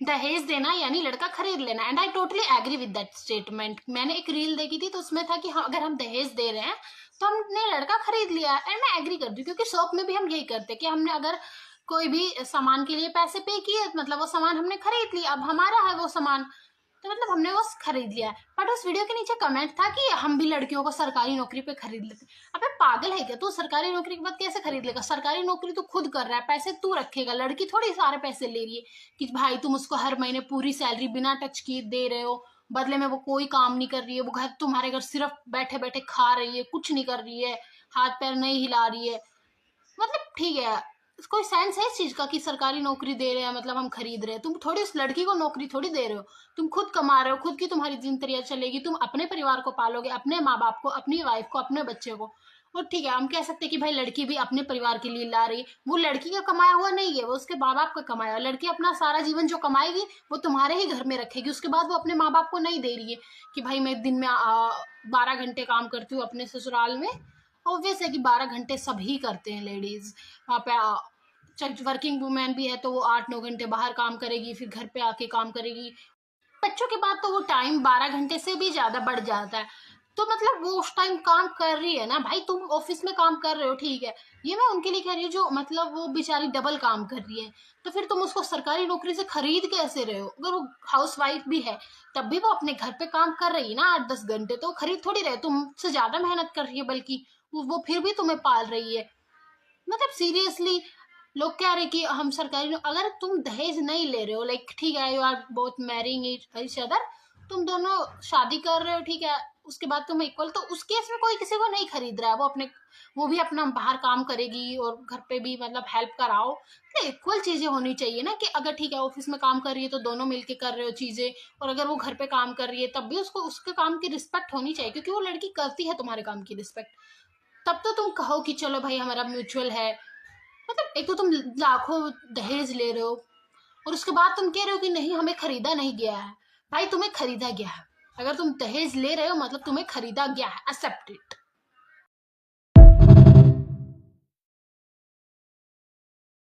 दहेज देना यानी लड़का खरीद लेना, and I totally agree with that statement. मैंने एक रील देखी थी तो उसमें था कि हाँ, अगर हम दहेज दे रहे हैं तो हमने लड़का खरीद लिया, एंड मैं एग्री करती हूँ क्योंकि शॉप में भी हम यही करते हैं कि हमने अगर कोई भी सामान के लिए पैसे पे किए, मतलब वो सामान हमने खरीद लिया, अब हमारा है वो सामान, तो मतलब हमने वो खरीद लिया। बट उस वीडियो के नीचे कमेंट था कि हम भी लड़कियों को सरकारी नौकरी पे खरीद लेते। अबे पागल है क्या तू? सरकारी नौकरी के बाद कैसे खरीद लेगा? सरकारी नौकरी तो खुद कर रहा है, पैसे तू रखेगा, लड़की थोड़ी सारे पैसे ले रही है कि भाई तुम उसको हर महीने पूरी सैलरी बिना टच किए दे रहे हो, बदले में वो कोई काम नहीं कर रही है, वो घर तुम्हारे घर सिर्फ बैठे बैठे खा रही है, कुछ नहीं कर रही है, हाथ पैर नहीं हिला रही है। मतलब ठीक है, कोई सेंस है इस चीज का कि सरकारी नौकरी दे रहे हैं मतलब हम खरीद रहे हैं? तुम थोड़ी उस लड़की को नौकरी थोड़ी दे रहे हो, तुम खुद कमा रहे हो, खुद की तुम्हारी जिंदगी चलेगी, तुम अपने परिवार को पालोगे, अपने माँ बाप को, अपनी वाइफ को, अपने बच्चे को। और ठीक है, हम कह सकते हैं कि भाई लड़की भी अपने परिवार के लिए ला रही है, वो लड़की का कमाया हुआ नहीं है, वो उसके माँ बाप का कमाया हुआ। लड़की अपना सारा जीवन जो कमाएगी वो तुम्हारे ही घर में रखेगी, उसके बाद वो अपने माँ बाप को नहीं दे रही है कि भाई मैं दिन में 12 घंटे काम करती हूँ अपने ससुराल में। ऑब्वियस है कि 12 घंटे सभी करते हैं लेडीज वहाँ पे। वर्किंग वुमेन भी है तो वो 8-9 घंटे बाहर काम करेगी, फिर घर पे आके काम करेगी। बच्चों के बाद तो वो टाइम 12 घंटे से भी ज्यादा बढ़ जाता है। तो मतलब वो उस टाइम काम कर रही है ना भाई, तुम ऑफिस में काम कर रहे हो ठीक है, ये मैं उनके लिए कह रही हूँ जो मतलब वो बेचारी डबल काम कर रही है। तो फिर तुम उसको सरकारी नौकरी से खरीद कैसे रहे हो? अगर वो हाउस वाइफ भी है तब भी वो अपने घर पे काम कर रही है ना 8-10 घंटे, तो खरीद थोड़ी रहे, तुमसे ज्यादा मेहनत कर रही है, बल्कि वो फिर भी तुम्हें पाल रही है। मतलब सीरियसली, लोग कह रहे कि हम सरकारी अगर तुम दहेज नहीं ले रहे हो, लाइक ठीक है, you are both marrying each other, तुम दोनों शादी कर रहे हो ठीक है, उसके बाद तुम इक्वल, तो उस केस में कोई किसी को नहीं खरीद रहा है, वो भी अपना बाहर काम करेगी और घर पे भी मतलब हेल्प कराओ। तो इक्वल चीजें होनी चाहिए ना, कि अगर ठीक है ऑफिस में काम कर रही है तो दोनों मिलके कर रहे हो चीजें, और अगर वो घर पे काम कर रही है तब भी उसको उसके काम की रिस्पेक्ट होनी चाहिए, क्योंकि वो लड़की करती है तुम्हारे काम की रिस्पेक्ट। तब तो तुम कहो कि चलो भाई हमारा म्यूचुअल है। मतलब एक तो तुम लाखों दहेज ले रहे हो और उसके बाद तुम कह रहे हो कि नहीं हमें खरीदा नहीं गया है। भाई तुम्हें खरीदा गया है, अगर तुम दहेज ले रहे हो मतलब तुम्हें खरीदा गया है, एक्सेप्ट इट।